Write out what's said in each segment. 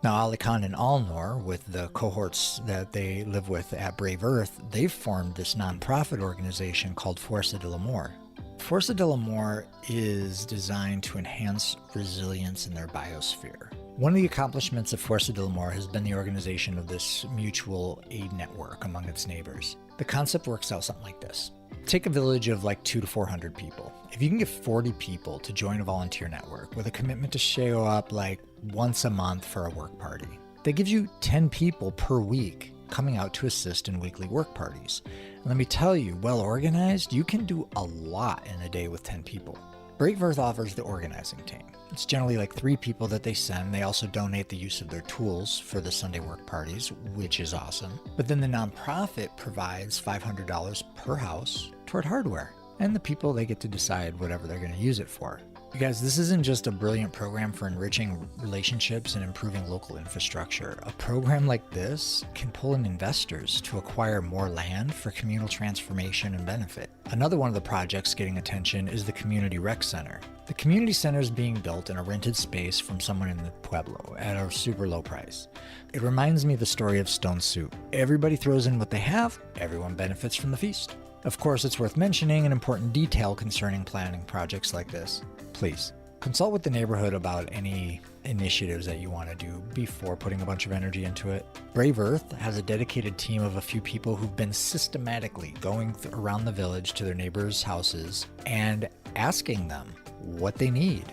Now, Lekan and Alnor, with the cohorts that they live with at Brave Earth, they've formed this nonprofit organization called Força del Amor. Força del Amor is designed to enhance resilience in their biosphere. One of the accomplishments of Força del Amor has been the organization of this mutual aid network among its neighbors. The concept works out something like this. Take a village of like 200 to 400 people. If you can get 40 people to join a volunteer network with a commitment to show up like once a month for a work party, that gives you 10 people per week coming out to assist in weekly work parties. And let me tell you, well organized, you can do a lot in a day with 10 people. Brave Earth offers the organizing team. It's generally like 3 people that they send. They also donate the use of their tools for the Sunday work parties, which is awesome. But then the nonprofit provides $500 per house toward hardware. And the people, they get to decide whatever they're going to use it for. You guys, this isn't just a brilliant program for enriching relationships and improving local infrastructure. A program like this can pull in investors to acquire more land for communal transformation and benefit. Another one of the projects getting attention is the Community Rec Center. The community center is being built in a rented space from someone in the Pueblo at a super low price. It reminds me of the story of Stone Soup. Everybody throws in what they have, everyone benefits from the feast. Of course, it's worth mentioning an important detail concerning planning projects like this. Please, consult with the neighborhood about any initiatives that you want to do before putting a bunch of energy into it. Brave Earth has a dedicated team of a few people who've been systematically going around the village to their neighbors' houses and asking them what they need,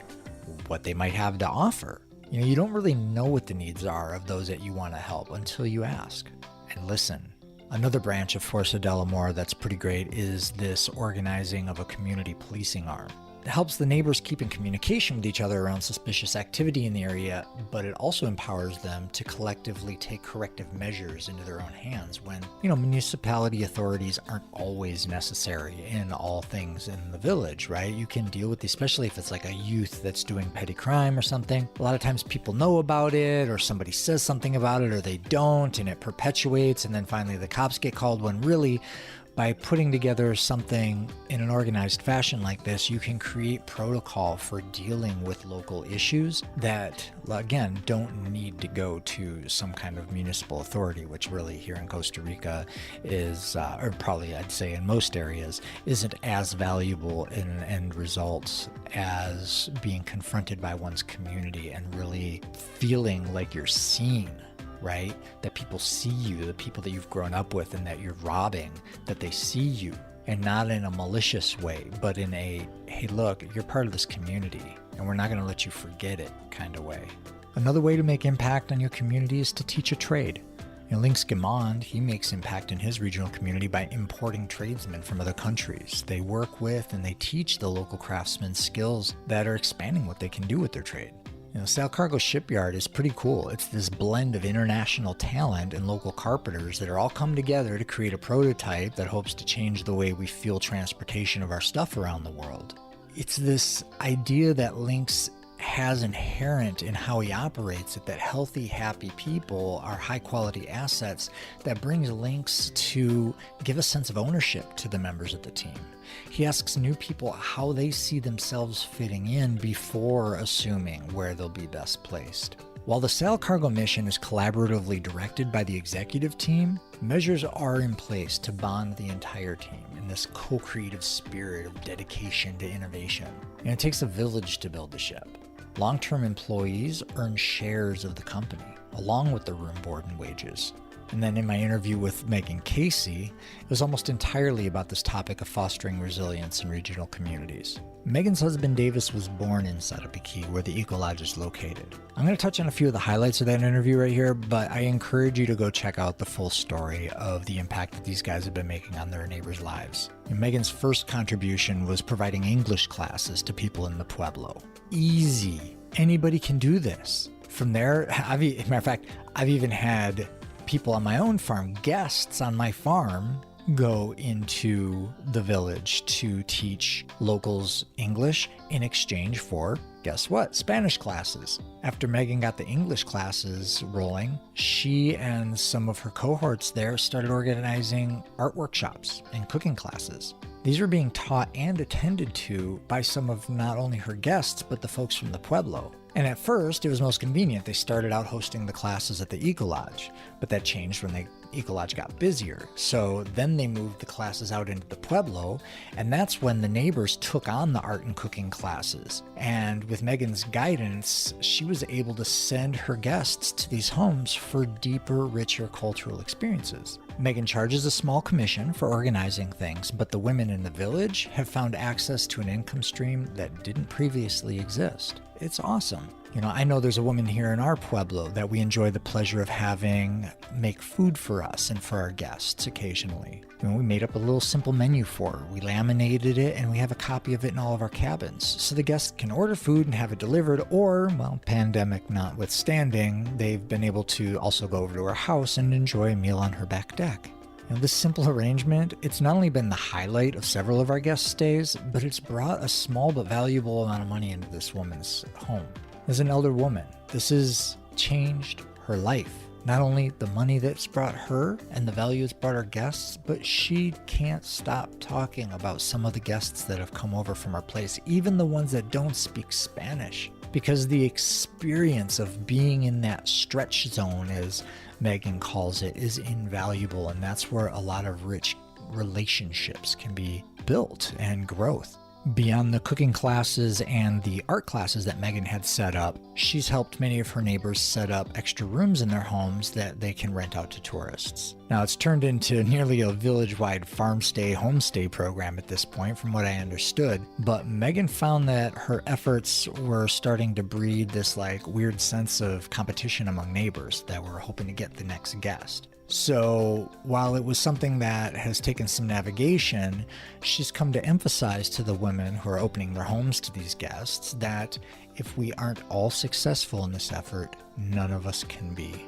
what they might have to offer. You know, you don't really know what the needs are of those that you want to help until you ask and listen. Another branch of Força del Amor that's pretty great is this organizing of a community policing arm. It helps the neighbors keep in communication with each other around suspicious activity in the area, but it also empowers them to collectively take corrective measures into their own hands when, municipality authorities aren't always necessary in all things in the village, right? You can deal with, especially if it's like a youth that's doing petty crime or something. A lot of times people know about it, or somebody says something about it, or they don't, and it perpetuates, and then finally the cops get called when really, by putting together something in an organized fashion like this, you can create protocol for dealing with local issues that, again, don't need to go to some kind of municipal authority, which really here in Costa Rica is, or probably I'd say in most areas, isn't as valuable in end results as being confronted by one's community and really feeling like you're seen. Right? That people see you, the people that you've grown up with and that you're robbing, that they see you, and not in a malicious way, but in a, hey, look, you're part of this community and we're not going to let you forget it kind of way. Another way to make impact on your community is to teach a trade. Links Gamond, he makes impact in his regional community by importing tradesmen from other countries. They work with and they teach the local craftsmen skills that are expanding what they can do with their trade. Sal Cargo Shipyard is pretty cool. It's this blend of international talent and local carpenters that are all come together to create a prototype that hopes to change the way we fuel transportation of our stuff around the world. It's this idea that Links has inherent in how he operates it, that healthy, happy people are high-quality assets that brings Links to give a sense of ownership to the members of the team. He asks new people how they see themselves fitting in before assuming where they'll be best placed. While the Sal Cargo mission is collaboratively directed by the executive team, measures are in place to bond the entire team in this co-creative spirit of dedication to innovation. And it takes a village to build the ship. Long-term employees earn shares of the company, along with the room, board, and wages. And then in my interview with Megan Casey, it was almost entirely about this topic of fostering resilience in regional communities. Megan's husband Davis was born in Sarapiquí, where the Eco Lodge is located. I'm going to touch on a few of the highlights of that interview right here, but I encourage you to go check out the full story of the impact that these guys have been making on their neighbors' lives. And Megan's first contribution was providing English classes to people in the Pueblo. Easy. Anybody can do this. From there, as a matter of fact, I've even had people on my own farm, guests on my farm, go into the village to teach locals English in exchange for, guess what, Spanish classes. After Megan got the English classes rolling, she and some of her cohorts there started organizing art workshops and cooking classes. These were being taught and attended to by some of not only her guests, but the folks from the Pueblo. And at first, it was most convenient. They started out hosting the classes at the Eco Lodge, but that changed when the Eco Lodge got busier. So then they moved the classes out into the Pueblo, and that's when the neighbors took on the art and cooking classes. And with Megan's guidance, she was able to send her guests to these homes for deeper, richer cultural experiences. Megan charges a small commission for organizing things, but the women in the village have found access to an income stream that didn't previously exist. It's awesome. I know there's a woman here in our Pueblo that we enjoy the pleasure of having make food for us and for our guests occasionally. We made up a little simple menu for her. We laminated it, and we have a copy of it in all of our cabins. So the guests can order food and have it delivered, or, well, pandemic notwithstanding, they've been able to also go over to her house and enjoy a meal on her back deck. This simple arrangement, it's not only been the highlight of several of our guest stays, but it's brought a small but valuable amount of money into this woman's home. As an elder woman, this has changed her life. Not only the money that's brought her and the value it's brought our guests, but she can't stop talking about some of the guests that have come over from our place, even the ones that don't speak Spanish. Because the experience of being in that stretch zone, as Megan calls it, is invaluable, and that's where a lot of rich relationships can be built and growth. Beyond the cooking classes and the art classes that Megan had set up, she's helped many of her neighbors set up extra rooms in their homes that they can rent out to tourists. Now, it's turned into nearly a village-wide farm stay, homestay program at this point, from what I understood. But Megan found that her efforts were starting to breed this weird sense of competition among neighbors that were hoping to get the next guest. So while it was something that has taken some navigation, she's come to emphasize to the women who are opening their homes to these guests that if we aren't all successful in this effort, none of us can be.